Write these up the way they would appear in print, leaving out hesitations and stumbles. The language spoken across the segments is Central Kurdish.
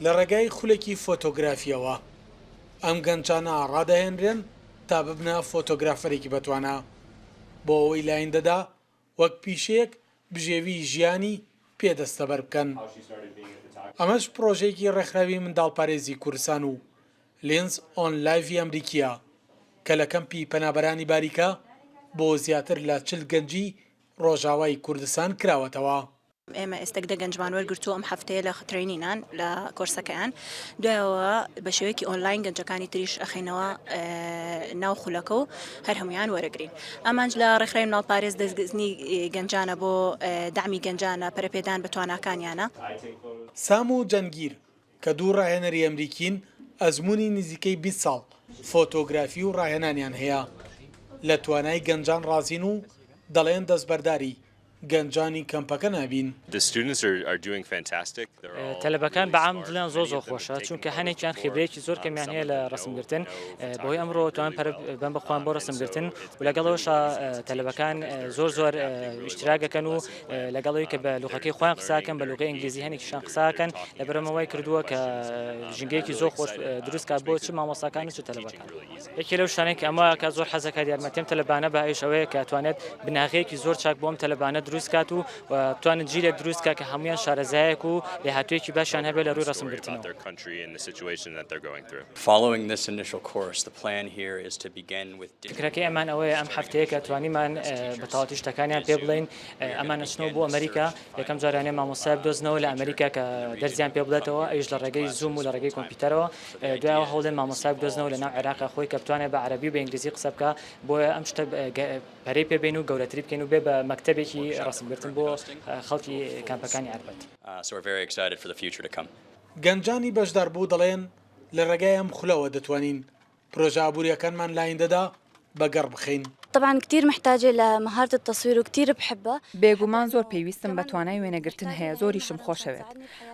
لە ڕێگای خولێکی فۆتۆگرافیەوە ئەم گەنجانە ڕادەهێنرێن تا ببنە فۆتۆگرافەرێکی بەتوانە بۆ ئەوەی لایندەدا وەک پیشەیەک بژێوی ژیانی پێدەستەبەر بکەن. ئەمەش پرۆژەیەکی ڕێکخراوی منداڵپارێزی کوردستان و لێنز ئۆنلایڤی ئەمریکیە کە لە کەمپی پەنابەرانی باریکە بۆ زیاتر لە 40 گەنجی ڕۆژاوای کوردستان کراوەتەوە. ئێمە ئێستێک گەنجمان وەرگرتووە ئەم هەفتەیە لە ترینینان لە کۆرسەکەیان دوایەوە بە شێوەیەکی ئۆنلاین گەنجەکانی تریش ئەخینەوە ناو خولەکە و هەر هەمویان وەرەگرین. ئەمانج لە ڕێکخراوی منداڵپارێز دەستگەزنی گەنجانە بۆ دامی گەنجانە پەرەپێدان بە تواناکانیانە. سام و جەنگیر کە دوو ڕاهێنەری ئەمریکین ئەزمموی نزیکەی 20 ساڵ فۆتۆگرافی و ڕاهێنانیان هەیە لە توانای گەنجان ڕازین و دەڵێن دەستبەرداری گەنجانی کەمپەکە نابین. تەلەبەکان بەعام دڵیان زۆر خۆشە چونکە هەنێکیان خبرەیەکی زۆر کەمیان هەیە لە ڕسمگرتن بۆی ئەمڕۆ توان بەم بخوان بۆ ڕسمگرتن و لەگەڵەوەشە تەلەبەکان زۆر ئیشتراگەکەن و لەگەڵەوەی کە بە لوغەکەی خۆیان قساکەن بە لوغەی ئینگلیزی هەنێکیشان قساکەن لەبەرەوەی کردووە کە ژنگەیەکی زۆر خۆش دروستکە بۆ چ مامۆستاکان و چ تەلەبەکان. یەکی لەو شتانەی کە ئەمە کە زۆر حەزەکات یارمەتیم تەلەبانە بە ئەوەیە کە توانێت بناغەیەکی زۆر چاک بۆم تەلەبانە دروست کات و بتوانێت جیلێک دروست کە هەمویان شارەزایەک و لێهاتوویەکی باشیان هەبێت لە ڕووی ڕسمگرتنەوە. فکرەکەی ئەمان ئەوەیە ئەم هەفتەیە کە توانیمان بەتەواوەتی شتەکانیان پێ بڵێین ئەمان نەچنەوە بۆ ئەمریکا یەکەم جارانەیە مامۆستا بدۆزنەوە لە ئەمریکا کە دەرزیان پێ بڵێتەوە ئەویش لە ڕێگەی زووم و لە ڕێگەی کۆمپیوتەرەوە دوایەوە هەوڵێن مامۆستا بدۆزنەوە لە ناو عێراقا خۆی کە بتوانێت بە عەرەبی و بە ئینگلیزی قسە بکە بۆیە ئەم شتە پەرەی پێبین و گەورەتری بکەین و بێ بە مەکتەبێکی ڕسمگرتن بۆ خەڵکی کەمپەکانی عەربەت. گەنجانی بەشدار بوو دەڵێن لە ڕێگای ئەم خولەوە دەتوانین پرۆژە ئابوووریەکانمان لایندەدا بەگەڕ بخەین. طبعا كتير محتاجة لمهارة التصوير وكتير بحبها. بێگومان زۆر پێویستم بە توانای وێنەگرتن هەیە زۆریشم خۆشەوێت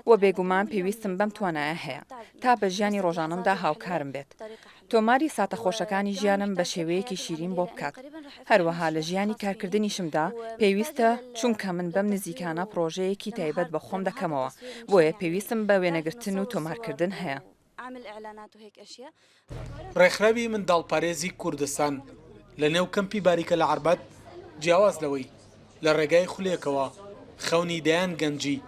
و بێگومان پێویستم بەم توانایە هەیە تا بە ژیانی ڕۆژانەمدا هاوکارم بێت. تۆماری ساتەخۆشەکانی ژیانم بە شێوەیەکی شیرین بۆ بکات. هەروەها لە ژیانی کارکردنیشمدا پێویستە چونکە من بەم نزیکانە پرۆژەیەکی تایبەت بە خۆم دەکەمەوە بۆیە پێویستم بە وێنەگرتن و تۆمارکردن هەیە. ڕێکخراوی منداڵپارێزی کوردستان لە نێو کەمپی باریکە لە عەربەت جیاواز لەوەی لە ڕێگای خولێکەوە خەونی دەیان گەنجی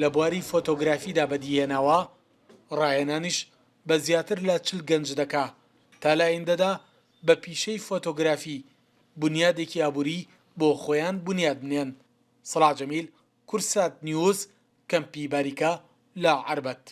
لە بواری فۆتۆگرافیدا بەدیهێناوە ڕاهێنانیش بە زیاتر لە 40 گەنج دەکا تا لایندەدا بە پیشەی فۆتۆگرافی بنیادێکی ئابووری بۆ خۆیان بنیاد بنێن. سەلاح جەمیل، کورسات نیوز، کەمپی باریکە لە عەربەت.